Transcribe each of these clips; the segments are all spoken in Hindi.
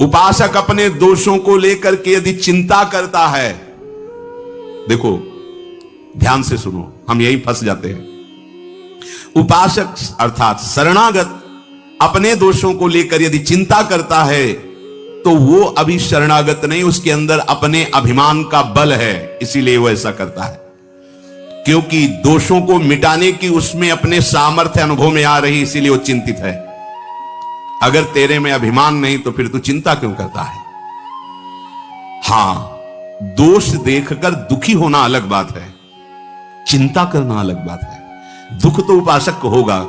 उपासक अपने दोषों को लेकर के यदि चिंता करता है, देखो ध्यान से सुनो, हम यही फंस जाते हैं। उपासक अर्थात शरणागत अपने दोषों को लेकर यदि चिंता करता है तो वो अभी शरणागत नहीं, उसके अंदर अपने अभिमान का बल है, इसीलिए वो ऐसा करता है। क्योंकि दोषों को मिटाने की उसमें अपने सामर्थ्य अनुभव में आ रही, इसीलिए वो चिंतित है। अगर तेरे में अभिमान नहीं तो फिर तू चिंता क्यों करता है? हां, दोष देखकर दुखी होना अलग बात है, चिंता करना अलग बात है। दुख तो उपासक को होगा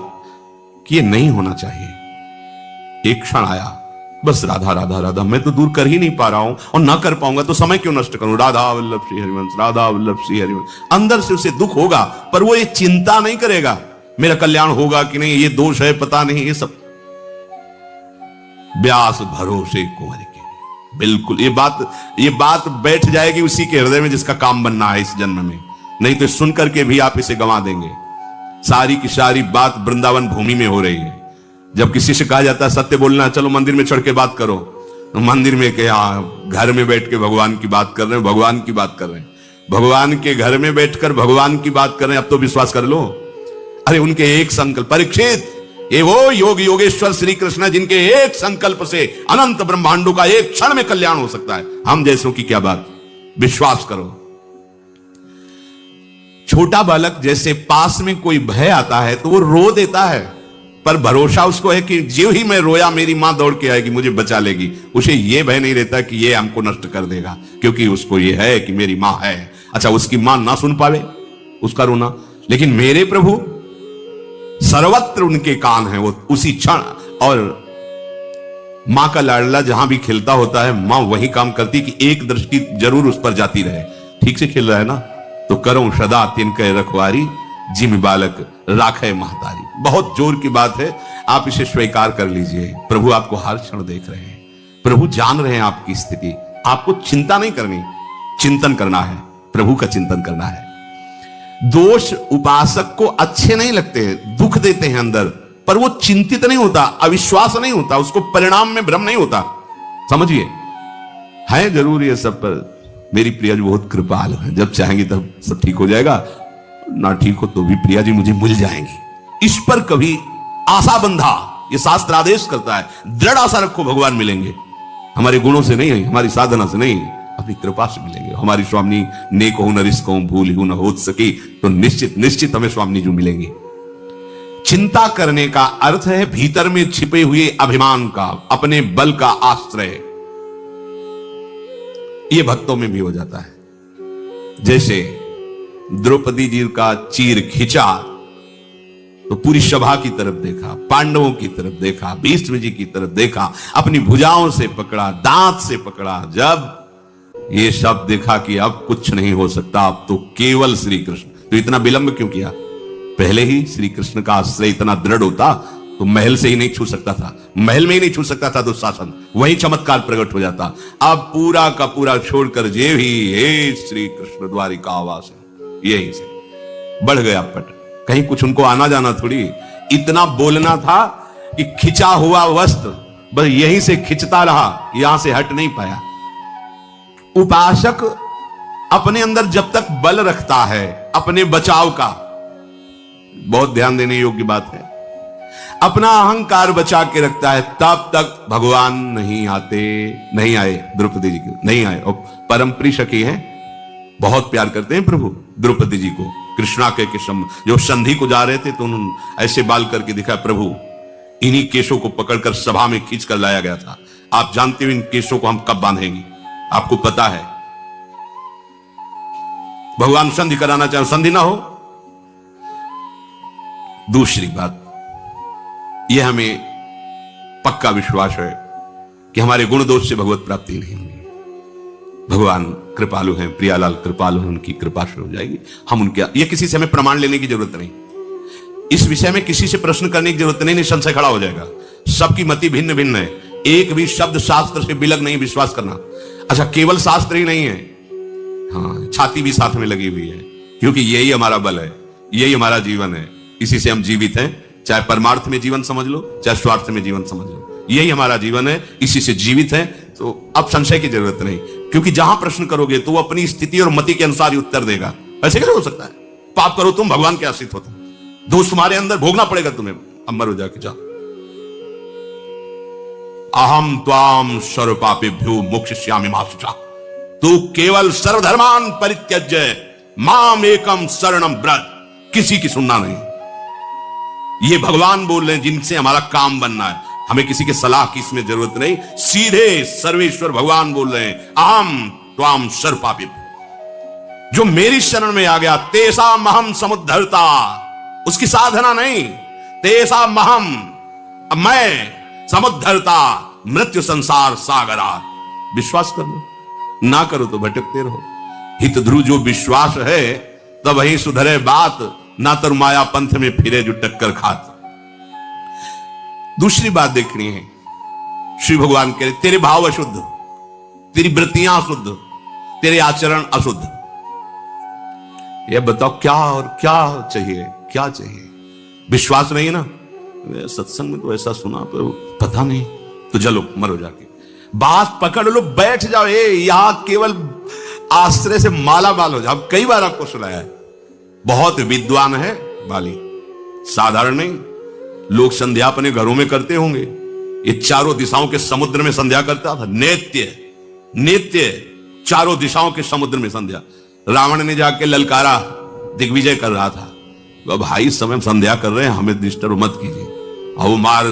कि ये नहीं होना चाहिए। एक क्षण आया, बस राधा राधा राधा, मैं तो दूर कर ही नहीं पा रहा हूं और ना कर पाऊंगा तो समय क्यों नष्ट करूं? राधा वल्लभ श्री हरिवंश, राधा वल्लभ श्री हरिवंश। अंदर से उसे दुख होगा, पर वो ये चिंता नहीं करेगा मेरा कल्याण होगा कि नहीं, ये दोष है पता नहीं, ये सब व्यास भरोसे कुंवर के। बिल्कुल ये बात बैठ जाएगी उसी के हृदय में जिसका काम बनना है इस जन्म में, नहीं तो सुन करके भी आप इसे गंवा देंगे। सारी की सारी बात वृंदावन भूमि में हो रही है। जब किसी से कहा जाता है सत्य बोलना, चलो मंदिर में चढ़ के बात करो, तो मंदिर में क्या, घर में बैठ के भगवान की बात कर रहे हैं, भगवान की बात कर रहे हैं, भगवान के घर में बैठकर भगवान की बात कर रहे हैं। अब तो विश्वास कर लो। अरे उनके एक संकल्प, परीक्षित, ये वो योग योगेश्वर श्री कृष्ण जिनके एक संकल्प से अनंत ब्रह्मांडों का एक क्षण में कल्याण हो सकता है। हम जैसों की क्या बात, विश्वास करो। छोटा बालक जैसे पास में कोई भय आता है तो वो रो देता है, पर भरोसा उसको है कि जो ही मैं रोया मेरी मां दौड़ के आएगी, मुझे बचा लेगी। उसे ये भय नहीं रहता कि ये हमको नष्ट कर देगा, क्योंकि उसको ये है कि मेरी मां है। अच्छा, उसकी मां ना सुन पावे उसका रोना, लेकिन मेरे प्रभु सर्वत्र उनके कान है, वो उसी क्षण। और मां का लाडला जहां भी खेलता होता है, मां वही काम करती कि एक दृष्टि जरूर उस पर जाती रहे, ठीक से खेल रहा है ना, तो करो सदा तिनके रखवारी, जिम बालक राखे महतारी। बहुत जोर की बात है, आप इसे स्वीकार कर लीजिए। प्रभु आपको हर क्षण देख रहे हैं, प्रभु जान रहे हैं आपकी स्थिति। आपको चिंता नहीं करनी, चिंतन करना है, प्रभु का चिंतन करना है। दोष उपासक को अच्छे नहीं लगते, दुख देते हैं अंदर, पर वो चिंतित नहीं होता, अविश्वास नहीं होता, उसको परिणाम में भ्रम नहीं होता। समझिए, है जरूर ये सब, पर मेरी प्रिया जी बहुत कृपालु है, जब चाहेंगी तब सब ठीक हो जाएगा, ना ठीक हो तो भी प्रिया जी मुझे मिल जाएंगी। इस पर कभी आशा बंधा, ये शास्त्र आदेश करता है, दृढ़ आशा रखो भगवान मिलेंगे। हमारे गुणों से नहीं, हमारी साधना से नहीं, अपनी कृपा से मिलेंगे। हमारी स्वामी नेक हो न रिस्क हो, भूल हो न हो सकी, तो निश्चित निश्चित हमें स्वामी जी मिलेंगे। चिंता करने का अर्थ है भीतर में छिपे हुए अभिमान का, अपने बल का आश्रय। ये भक्तों में भी हो जाता है। जैसे द्रौपदी जी का चीर खिंचा तो पूरी सभा की तरफ देखा, पांडवों की तरफ देखा, भीष्म जी की तरफ देखा, अपनी भुजाओं से पकड़ा, दांत से पकड़ा। जब ये सब देखा कि अब कुछ नहीं हो सकता, अब तो केवल श्री कृष्ण, तो इतना विलंब क्यों किया? पहले ही श्री कृष्ण का आश्रय इतना दृढ़ होता तो महल से ही नहीं छू सकता था, महल में ही नहीं छू सकता था दुशासन, वही चमत्कार प्रकट हो जाता। अब पूरा का पूरा छोड़कर जे ही हे श्री कृष्ण द्वारिका आवास, यही से बढ़ गया पट। कहीं कुछ उनको आना जाना थोड़ी, इतना बोलना था कि खिंचा हुआ वस्त्र बस यहीं से खिंचता रहा, यहां से हट नहीं पाया। उपासक अपने अंदर जब तक बल रखता है अपने बचाव का, बहुत ध्यान देने योग्य बात है, अपना अहंकार बचा के रखता है, तब तक भगवान नहीं आते। नहीं आए द्रौपदी जी को, नहीं आए। और परम प्रिय सखी हैं, बहुत प्यार करते हैं प्रभु द्रौपदी जी को। कृष्णा के किस्म जो संधि को जा रहे थे तो उन्होंने ऐसे बाल करके दिखा, प्रभु इन्हीं केशों को पकड़कर सभा में खींच कर लाया गया था। आप जानते हो इन केशों को हम कब बांधेंगे, आपको पता है। भगवान संधि कराना चाहे, संधि ना हो। दूसरी बात, यह हमें पक्का विश्वास है कि हमारे गुण दोष से भगवत प्राप्ति नहीं होगी। भगवान कृपालु हैं, प्रियालाल कृपालु हैं, उनकी कृपा से हो जाएगी। हम उनके, ये किसी से हमें प्रमाण लेने की जरूरत नहीं, इस विषय में किसी से प्रश्न करने की जरूरत नहीं, संशय खड़ा हो जाएगा। सबकी मति भिन्न भिन्न है, एक भी शब्द शास्त्र से बिलग नहीं विश्वास करना। अच्छा, केवल शास्त्र ही नहीं है, हाँ, छाती भी साथ में लगी हुई है, क्योंकि यही हमारा बल है, यही हमारा जीवन है, इसी से हम जीवित हैं। चाहे परमार्थ में जीवन समझ लो, चाहे स्वार्थ में जीवन समझ लो, यही हमारा जीवन है, इसी से जीवित है। तो अब संशय की जरूरत नहीं, क्योंकि जहां प्रश्न करोगे तो वो अपनी स्थिति और मति के अनुसार ही उत्तर देगा। ऐसे कैसे हो सकता है? पाप करो तुम, भगवान के आश्रित होता, दोष तुम्हारे अंदर भोगना पड़ेगा तुम्हें। अमर हो जाके जाओ। अहम त्वाम सर्व पापेभ्यो मोक्षयिष्यामि मा शुचा। तू केवल सर्वधर्मान परित्यज्य माम एकम शरणम व्रज। किसी की सुनना नहीं। ये भगवान बोल रहे हैं जिनसे हमारा काम बनना है, हमें किसी के सलाह की इसमें जरूरत नहीं। सीधे सर्वेश्वर भगवान बोल रहे हैं अहम त्वाम सर्व पापेभ्यो। जो मेरी शरण में आ गया तेसा महम समुद्धरता, उसकी साधना नहीं, तेसा महम, मैं समुद्धरता मृत्यु संसार सागरा। विश्वास कर लो, ना करो तो भटकते रहो। हित ध्रुव जो विश्वास है तब वही सुधरे बात, ना तर माया पंथ में फिरे जो टक्कर खात। दूसरी बात देखनी है, श्री भगवान कह रहे तेरे भाव अशुद्ध, तेरी वृत्तियां अशुद्ध, तेरे आचरण अशुद्ध। ये बताओ क्या और क्या चाहिए, क्या चाहिए? विश्वास नहीं है ना, सत्संग में तो ऐसा सुना पर पता नहीं, तो चलो मरो जाके, बात पकड़ लो, बैठ जाओ। यहां केवल आश्रय से माला माल हो जाओ। कई बार आपको सुनाया है, बहुत विद्वान है बाली, साधारण नहीं। लोग संध्या अपने घरों में करते होंगे, ये चारों दिशाओं के समुद्र में संध्या करता था। नित्य चारों दिशाओं के समुद्र में संध्या। रावण ने जाके ललकारा, दिग्विजय कर रहा था, तो भाई इस समय संध्या कर रहे हैं, हमें डिस्टर्ब मत कीजिए। और वो मार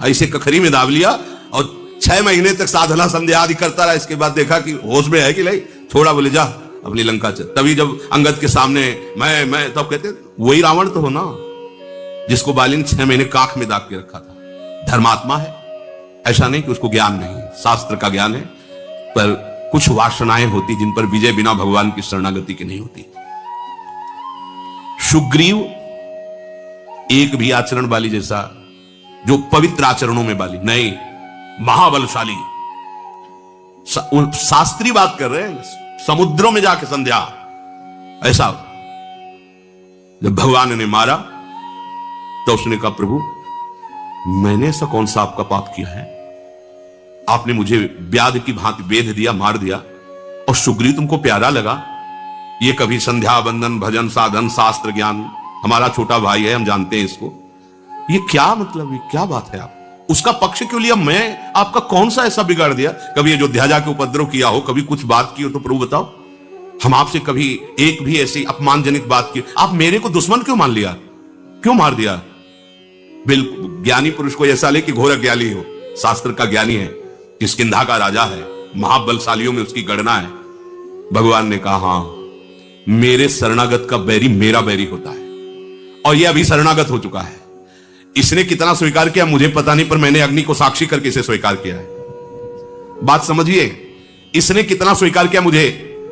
ऐसे कखरी में दाब लिया और 6 महीने तक साधना संध्या आदि करता रहा। इसके बाद देखा कि होश में है कि नहीं, थोड़ा बोले जा अपनी लंका चल। तभी जब अंगद के सामने मैं तब कहते वही रावण तो हो ना, जिसको बाली ने 6 महीने काख में दाग के रखा था। धर्मात्मा है, ऐसा नहीं कि उसको ज्ञान नहीं, शास्त्र का ज्ञान है, पर कुछ वासनाएं होती जिन पर विजय बिना भगवान की शरणागति की नहीं होती। सुग्रीव एक भी आचरण वाली जैसा, जो पवित्र आचरणों में वाली नहीं, महाबलशाली। शास्त्री बात कर रहे हैं, समुद्रों में जाके संध्या। ऐसा जब भगवान ने मारा तो उसने कहा प्रभु मैंने ऐसा कौन सा आपका पाप किया है, आपने मुझे व्याध की भांति बेध दिया, मार दिया, और सुग्रीव तुमको प्यारा लगा। ये कभी संध्या बंदन भजन साधन शास्त्र ज्ञान, हमारा छोटा भाई है, हम जानते हैं इसको। ये क्या मतलब, ये क्या बात है? आप उसका पक्ष क्यों लिया? मैं आपका कौन सा ऐसा बिगाड़ दिया? कभी अयोध्या जाके उपद्रव किया हो, कभी कुछ बात की हो तो प्रभु बताओ। हम आपसे कभी एक भी ऐसी अपमानजनित बात की? आप मेरे को दुश्मन क्यों मान लिया, क्यों मार दिया? बिल्कुल ज्ञानी पुरुष को ऐसा ले कि घोर अज्ञानी हो, शास्त्र का ज्ञानी है, किष्किंधा का राजा है, महाबलशालियों में उसकी गणना है। भगवान ने कहा हां, मेरे शरणागत का बैरी मेरा बैरी होता है, और यह अभी शरणागत हो चुका है। इसने कितना स्वीकार किया मुझे पता नहीं, पर मैंने अग्नि को साक्षी करके इसे स्वीकार किया है। बात समझिए, इसने कितना स्वीकार किया मुझे,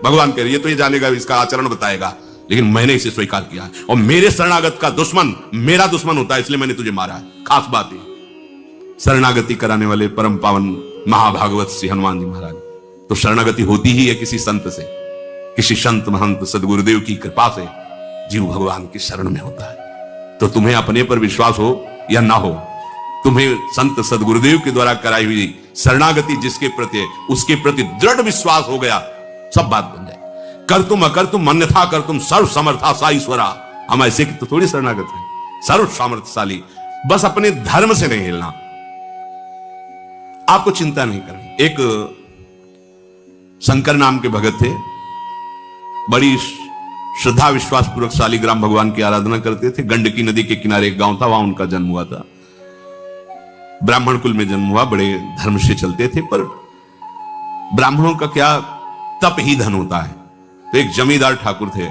भगवान कह रही है तो ये जानेगा, इसका आचरण बताएगा, लेकिन मैंने इसे स्वीकार किया है। और मेरे शरणागत का दुश्मन मेरा दुश्मन होता है, इसलिए मैंने तुझे मारा है। खास बात है, शरणागति कराने वाले परम पावन महाभागवत श्री हनुमान जी महाराज। तो शरणागति होती ही है किसी संत से, किसी संत महंत सदगुरुदेव की कृपा से जीव भगवान की शरण में होता है। तो तुम्हें अपने पर विश्वास हो या ना हो, तुम्हें संत सदगुरुदेव के द्वारा कराई हुई शरणागति जिसके प्रति है, उसके प्रति दृढ़ विश्वास हो गया, सब बात बन जाए। कर तुम अकर तुम अन्यथा कर तुम सर्व समर्था सा ईश्वरा। हम ऐसे की तो थोड़ी शरणागत है, सर्व सामर्थ्यशाली। बस अपने धर्म से नहीं हिलना, आपको चिंता नहीं करनी। एक शंकर नाम के भगत थे, बड़ी श्रद्धा विश्वास पूर्वक शालिग्राम भगवान की आराधना करते थे। गंडकी नदी के किनारे एक गांव था, वहां उनका जन्म हुआ था। ब्राह्मण कुल में जन्म हुआ, बड़े धर्म से चलते थे, पर ब्राह्मणों का क्या तप ही धन होता है। तो एक जमींदार ठाकुर थे,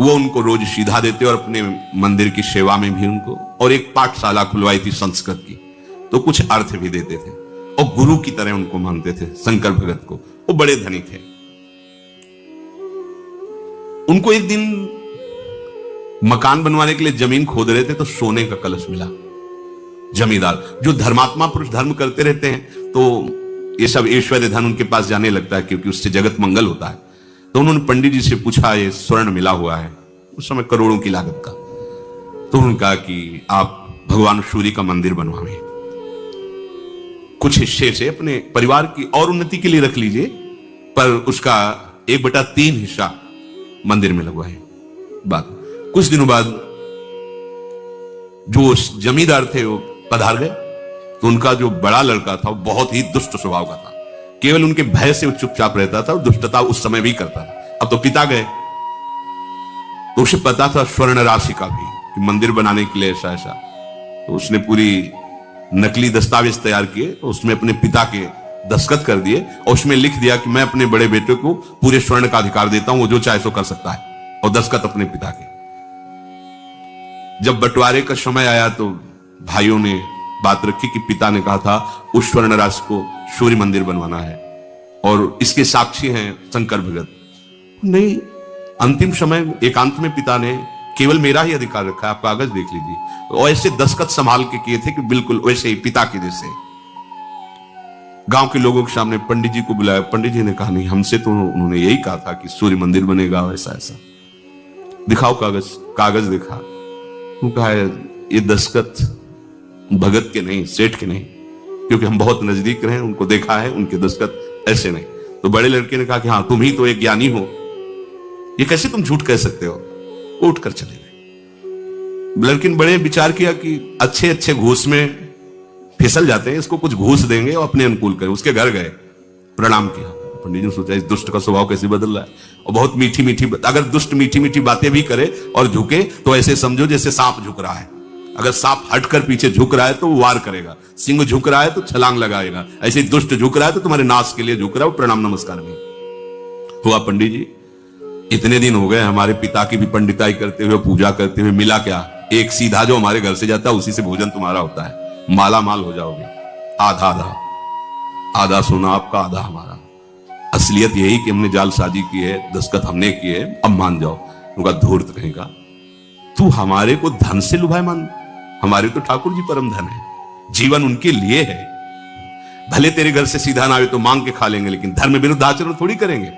वो उनको रोज सीधा देते और अपने मंदिर की सेवा में भी उनको, और एक पाठशाला खुलवाई थी संस्कृत की, तो कुछ अर्थ भी देते थे और गुरु की तरह उनको मानते थे शंकर भगत को। वो बड़े धनी थे। उनको एक दिन मकान बनवाने के लिए जमीन खोद रहे थे, तो सोने का कलश मिला। जमींदार जो धर्मात्मा पुरुष धर्म करते रहते हैं, तो ये सब ऐश्वर्य धन उनके पास जाने लगता है, क्योंकि उससे जगत मंगल होता है। तो उन्होंने पंडित जी से पूछा, ये स्वर्ण मिला हुआ है, उस समय करोड़ों की लागत का। तो उन्होंने कहा कि आप भगवान सूर्य का मंदिर बनवाएं। कुछ हिस्से से अपने परिवार की और उन्नति के लिए रख लीजिए, पर उसका 1/3 हिस्सा मंदिर में लगवाए। बात कुछ दिनों बाद जो जमींदार थे वो पधार गए, तो उनका जो बड़ा लड़का था वो बहुत ही दुष्ट स्वभाव का था। केवल उनके भय से वो चुपचाप रहता था और दुष्टता उस समय भी करता था। अब तो पिता गए, तो उसे पता था स्वर्ण राशि का भी कि मंदिर बनाने के लिए ऐसा ऐसा, तो उसने पूरी नकली दस्तावेज तैयार किए, तो उसमें अपने पिता के दस्तखत कर दिए और उसमें लिख दिया कि मैं अपने बड़े बेटे को पूरे स्वर्ण का अधिकार देता हूं, वो जो चाहे सो कर सकता है, और दस्तखत अपने पिता के। जब बंटवारे का समय आया तो भाइयों ने बात रखी कि पिता ने कहा था उस स्वर्ण राशि को सूर्य मंदिर बनवाना है, और इसके साक्षी हैं शंकर भगत। नहीं, अंतिम समय एकांत में पिता ने केवल मेरा ही अधिकार रखा है, आप कागज देख लीजिए, और ऐसे दस्तखत संभाल के किए थे कि बिल्कुल वैसे ही पिता के जैसे। गांव के लोगों के सामने पंडित जी को बुलाया। पंडित जी ने कहा नहीं, हमसे तो उन्होंने यही कहा था कि सूर्य मंदिर बनेगा, ऐसा ऐसा। दिखाओ कागज। कागज देखा, कहा ये दस्तखत भगत के नहीं, सेठ के नहीं, क्योंकि हम बहुत नजदीक रहे, उनको देखा है, उनके दस्तखत ऐसे नहीं। तो बड़े लड़के ने कहा कि हाँ, तुम ही तो एक ज्ञानी हो, ये कैसे तुम झूठ कह सकते हो। उठ कर चले गए। लड़के ने बड़े विचार किया कि अच्छे अच्छे घूस में फिसल जाते हैं, इसको कुछ घूस देंगे और अपने अनुकूल करें। उसके घर गए, प्रणाम किया। पंडित जी ने सोचा इस दुष्ट का स्वभाव कैसे बदल रहा है, और बहुत मीठी मीठी, अगर दुष्ट मीठी मीठी बातें भी करे और झुके तो ऐसे समझो जैसे सांप झुक रहा है। अगर सांप हटकर पीछे झुक रहा है तो वो वार करेगा, सिंह झुक रहा है तो छलांग लगाएगा, ऐसे दुष्ट झुक रहा है तो तुम्हारे नाश के लिए झुक रहा है, प्रणाम नमस्कार में हुआ। पंडित जी, इतने दिन हो गए हमारे पिता की भी पंडिताई करते हुए, पूजा करते हुए, मिला क्या? एक सीधा जो हमारे घर से जाता है उसी से भोजन तुम्हारा होता है, माला माल हो जाओगे। आधा आधा, आधा सोना आपका, आधा हमारा। असलियत यही कि हमने जालसाजी की है, दस्तखत हमने किए, अब मान जाओ। उनका धूर्त कहेगा, तू हमारे को धन से लुभाए मान? हमारे तो ठाकुर जी परम धन है, जीवन उनके लिए है। भले तेरे घर से सीधा ना आए तो मांग के खा लेंगे, लेकिन धर्म विरुद्ध आचरण थोड़ी करेंगे।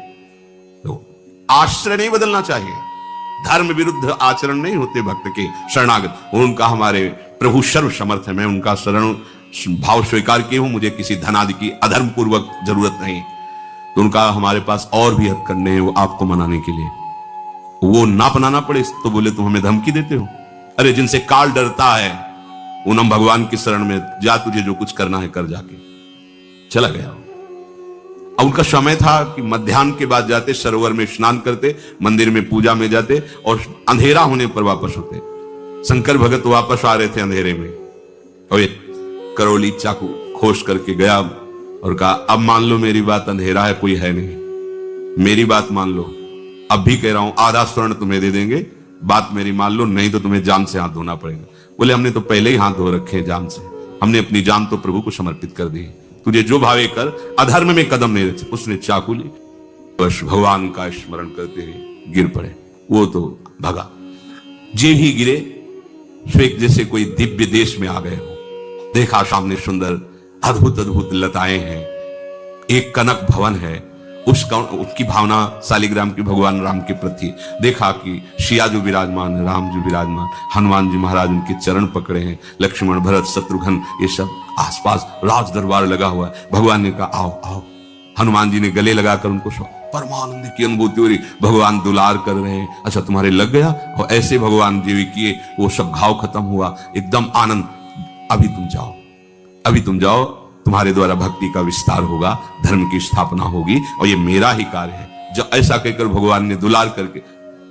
तो आश्रय नहीं बदलना चाहिए, धर्म विरुद्ध आचरण नहीं होते भक्त के शरणागत। उनका हमारे प्रभु सर्व समर्थ है, मैं उनका शरण भाव स्वीकार किए हूं, मुझे किसी धनादि की अधर्म पूर्वक जरूरत नहीं। तो उनका हमारे पास और भी हद करने हैं वो आपको मनाने के लिए, वो ना अपनाना पड़े तो बोले तुम हमें धमकी देते हो। अरे जिनसे काल डरता है उन हम भगवान की शरण में जा, तुझे जो कुछ करना है कर। जाके चला गया। अब उनका समय था कि मध्याह्न के बाद जाते, सरोवर में स्नान करते, मंदिर में पूजा में जाते और अंधेरा होने पर वापस होते। शंकर भगत वापस आ रहे थे अंधेरे में, और ये करौली चाकू खोस करके गया और कहा अब मान लो मेरी बात, अंधेरा है, कोई है नहीं, मेरी बात मान लो, अब भी कह रहा हूं, आधा स्वर्ण तुम्हें दे देंगे, बात मेरी मान लो, नहीं तो तुम्हें जान से हाथ धोना पड़ेगा। बोले हमने तो पहले ही हाथ धो रखे हैं जान से, हमने अपनी जान तो प्रभु को समर्पित कर दी, तुझे जो भावे कर, अधर्म में कदम नहीं रख। उसने चाकू ली, बस भगवान का स्मरण करते हुए गिर पड़े। वो तो भगा, जे ही गिरे स्वेग जैसे कोई दिव्य देश में आ गए हो। देखा सामने सुंदर अद्भुत अद्भुत लताएं हैं, एक कनक भवन है, उसकी भावना शालिग्राम की भगवान राम के प्रति। देखा कि सिया जो विराजमान है, राम जो विराजमान, हनुमान जी महाराज उनके चरण पकड़े हैं, लक्ष्मण भरत शत्रुघ्न ये सब आसपास राज दरबार लगा हुआ है। भगवान ने कहा आओ आओ, हनुमान जी ने गले लगाकर उनको परमानंद की अनुभूति हो रही, भगवान दुलार कर रहे हैं। अच्छा तुम्हारे लग गया, और ऐसे भगवान जीवी किए, वो सब घाव खत्म हुआ, एकदम आनंद। अभी तुम जाओ, अभी तुम जाओ, तुम्हारे द्वारा भक्ति का विस्तार होगा, धर्म की स्थापना होगी, और ये मेरा ही कार्य है। जब ऐसा कहकर भगवान ने दुलार करके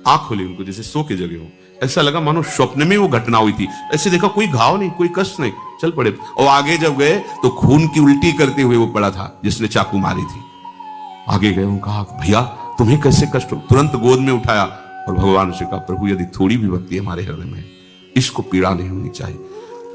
आंख खोली उनको, जैसे सो के जगे हो, ऐसा लगा मानो स्वप्न में वो घटना हुई थी। ऐसे देखा कोई घाव नहीं, कोई कष्ट नहीं, चल पड़े। और आगे जब गए तो खून की उल्टी करते हुए वो पड़ा था जिसने चाकू मारी थी। आगे गए, कहा भैया तुम्हें कैसे कष्ट हो? तुरंत गोद में उठाया और भगवान से कहा प्रभु यदि थोड़ी भी भक्ति हमारे हृदय में, इसको पीड़ा नहीं होनी चाहिए।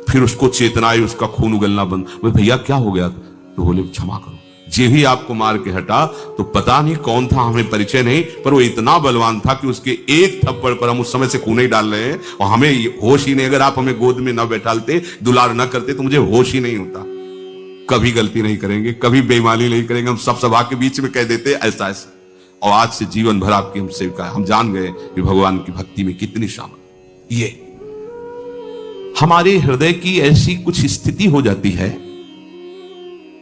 फिर उसको चेतना आई, उसका खून उगलना बंद। बोले भैया क्या हो गया? तो बोले क्षमा करो, जे भी आपको मार के हटा तो पता नहीं कौन था, हमें परिचय नहीं, पर वो इतना बलवान था कि उसके एक थप्पड़ पर हम उस समय से खून ही डाल रहे हैं और हमें होश ही नहीं। अगर आप हमें गोद में न बैठालते, दुलार न करते तो मुझे होश ही नहीं होता। कभी गलती नहीं करेंगे, कभी बेईमानी नहीं करेंगे, हम सब सभा के बीच में कह देते ऐसा ऐसा। और आज से जीवन भर आपकी हम सेविका है। हम जान गए कि भगवान की भक्ति में कितनी शामत। ये हमारे हृदय की ऐसी कुछ स्थिति हो जाती है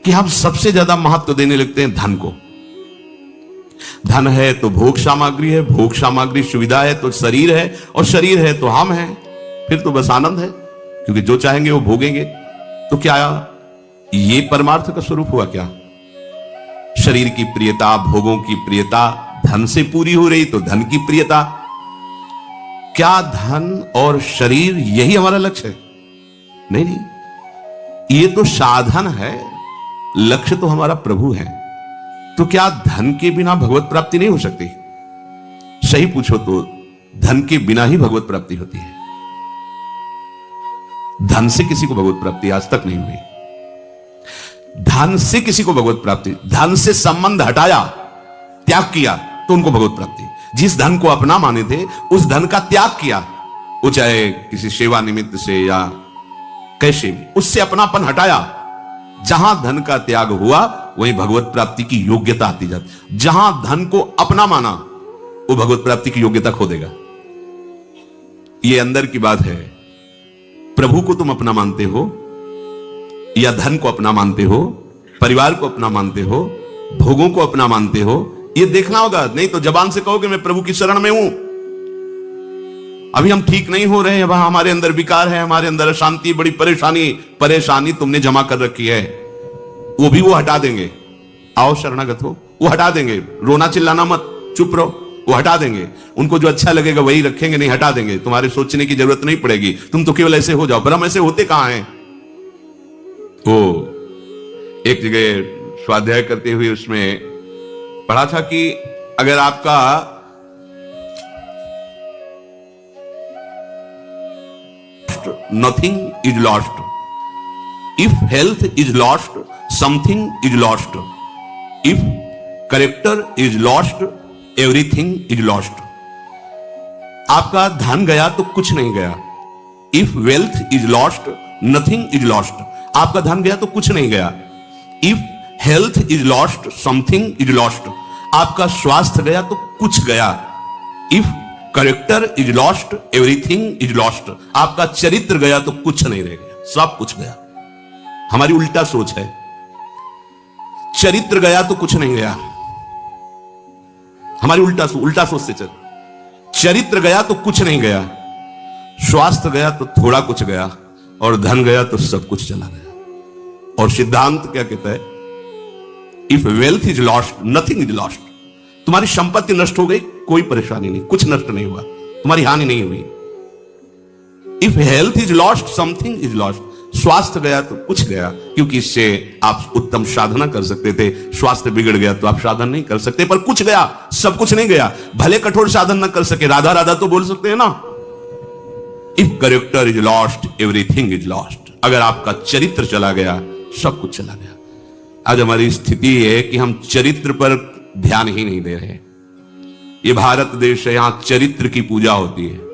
कि हम सबसे ज्यादा महत्व देने लगते हैं धन को। धन है तो भोग सामग्री है, भोग सामग्री सुविधा है तो शरीर है, और शरीर है तो हम हैं। फिर तो बस आनंद है, क्योंकि जो चाहेंगे वो भोगेंगे। तो क्या ये परमार्थ का स्वरूप हुआ क्या? शरीर की प्रियता, भोगों की प्रियता धन से पूरी हो रही तो धन की प्रियता। क्या धन और शरीर यही हमारा लक्ष्य है? नहीं नहीं, ये तो साधन है, लक्ष्य तो हमारा प्रभु है। तो क्या धन के बिना भगवत प्राप्ति नहीं हो सकती? सही पूछो तो धन के बिना ही भगवत प्राप्ति होती है। धन से किसी को भगवत प्राप्ति आज तक नहीं हुई। धन से किसी को भगवत प्राप्ति, धन से संबंध हटाया, त्याग किया तो उनको भगवत प्राप्ति। जिस धन को अपना माने थे उस धन का त्याग किया, वो चाहे किसी सेवा निमित्त से या कैसे भी, उससे अपनापन हटाया। जहां धन का त्याग हुआ वहीं भगवत प्राप्ति की योग्यता आती जाती। जहां धन को अपना माना वो भगवत प्राप्ति की योग्यता खो देगा। ये अंदर की बात है। प्रभु को तुम अपना मानते हो या धन को अपना मानते हो, परिवार को अपना मानते हो, भोगों को अपना मानते हो, ये देखना होगा। नहीं तो जबान से कहोगे मैं प्रभु की शरण में हूं, अभी हम ठीक नहीं हो रहे हैं, वहां हमारे अंदर विकार है, हमारे अंदर अशांति, बड़ी परेशानी तुमने जमा कर रखी है, वो भी वो हटा देंगे। आओ शरणागत हो, वो हटा देंगे। रोना चिल्लाना मत, चुप रहो, वो हटा देंगे। उनको जो अच्छा लगेगा वही रखेंगे, नहीं हटा देंगे। तुम्हारे सोचने की जरूरत नहीं पड़ेगी, तुम तो केवल ऐसे हो जाओ। पर हम ऐसे होते कहां हैं? वो एक जगह स्वाध्याय करते हुए उसमें पढ़ा था कि अगर आपका nothing is lost. If health is lost, something is lost. If character is lost, everything is lost. आपका धन गया तो कुछ नहीं गया। If wealth is lost, nothing is lost. आपका धन गया तो कुछ नहीं गया। If health is lost, something is lost. आपका स्वास्थ्य गया तो कुछ गया। If character is lost, everything is lost. आपका चरित्र गया तो कुछ नहीं रह गया, सब कुछ गया। हमारी उल्टा सोच है, चरित्र गया तो कुछ नहीं गया। हमारी उल्टा सोच से चल, चरित्र गया तो कुछ नहीं गया, स्वास्थ्य गया तो थोड़ा कुछ गया, और धन गया तो सब कुछ चला गया। और सिद्धांत क्या कहता है? If wealth is lost, nothing is lost. तुम्हारी संपत्ति नष्ट हो गई, कोई परेशानी नहीं, कुछ नष्ट नहीं हुआ, तुम्हारी हानि नहीं हुई। If health is lost, something is lost. स्वास्थ्य गया तो कुछ गया, क्योंकि इससे आप उत्तम साधना कर सकते थे। स्वास्थ्य बिगड़ गया तो आप साधन नहीं कर सकते, पर कुछ गया, सब कुछ नहीं गया। भले कठोर साधन न कर सके, राधा राधा तो बोल सकते हैं ना। If character is lost, everything is lost. अगर आपका चरित्र चला गया, सब कुछ चला गया। आज हमारी स्थिति है कि हम चरित्र पर ध्यान ही नहीं दे रहे। ये भारत देश है, यहां चरित्र की पूजा होती है।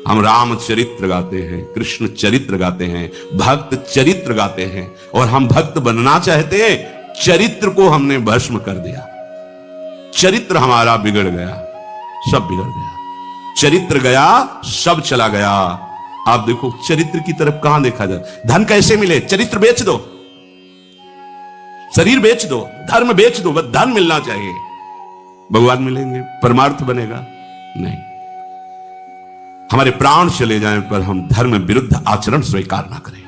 हम राम चरित्र गाते हैं, कृष्ण चरित्र गाते हैं, भक्त चरित्र गाते हैं, और हम भक्त बनना चाहते हैं, चरित्र को हमने भस्म कर दिया। चरित्र हमारा बिगड़ गया, सब बिगड़ गया। चरित्र गया, सब चला गया। आप देखो चरित्र की तरफ कहां देखा जाए। धन कैसे मिले? चरित्र बेच दो, शरीर बेच दो, धर्म बेच दो, बस धन मिलना चाहिए। भगवान मिलेंगे, परमार्थ बनेगा? नहीं। हमारे प्राण चले जाएं पर हम धर्म विरुद्ध आचरण स्वीकार ना करें।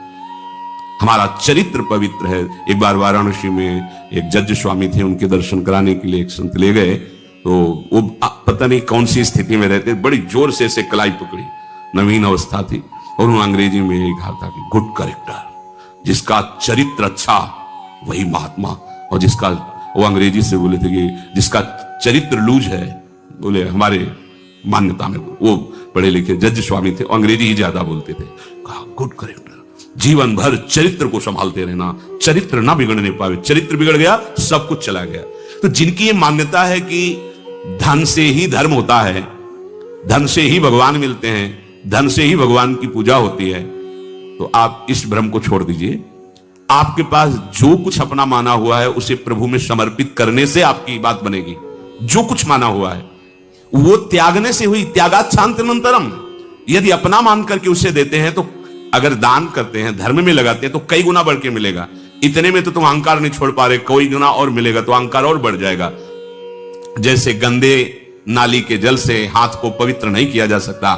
हमारा चरित्र पवित्र है। एक बार वाराणसी में एक जज स्वामी थे, उनके दर्शन कराने के लिए एक संत ले गए, तो वो पता नहीं कौन सी स्थिति में रहते, बड़ी जोर से ऐसे कलाई पकड़ी, नवीन अवस्था थी, और उन्होंने अंग्रेजी में यही कहा था कि गुड कैरेक्टर, जिसका चरित्र अच्छा वही महात्मा। और जिसका, वो अंग्रेजी से बोले थे कि जिसका चरित्र लूज है, बोले हमारे मान्यता में, वो पढ़े लिखे जज स्वामी थे, अंग्रेजी ही ज्यादा बोलते थे। कहा गुड कैरेक्टर, जीवन भर चरित्र को संभालते रहना, चरित्र ना बिगड़ने पावे। चरित्र बिगड़ गया, सब कुछ चला गया। तो जिनकी ये मान्यता है कि धन से ही धर्म होता है, धन से ही भगवान मिलते हैं, धन से ही भगवान की पूजा होती है, तो आप इस भ्रम को छोड़ दीजिए। आपके पास जो कुछ अपना माना हुआ है उसे प्रभु में समर्पित करने से आपकी बात बनेगी। जो कुछ माना हुआ है वो त्यागने से हुई। त्यागात शांतिनंतरम। यदि अपना मान करके उसे देते हैं, तो अगर दान करते हैं, धर्म में लगाते हैं, तो कई गुना बढ़ के मिलेगा। इतने में तो तुम अहंकार नहीं छोड़ पा रहे, कोई गुना और मिलेगा तो अहंकार और बढ़ जाएगा। जैसे गंदे नाली के जल से हाथ को पवित्र नहीं किया जा सकता,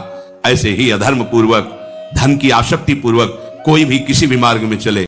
ऐसे ही अधर्म पूर्वक, धन की आसक्ति पूर्वक कोई भी किसी भी मार्ग में चले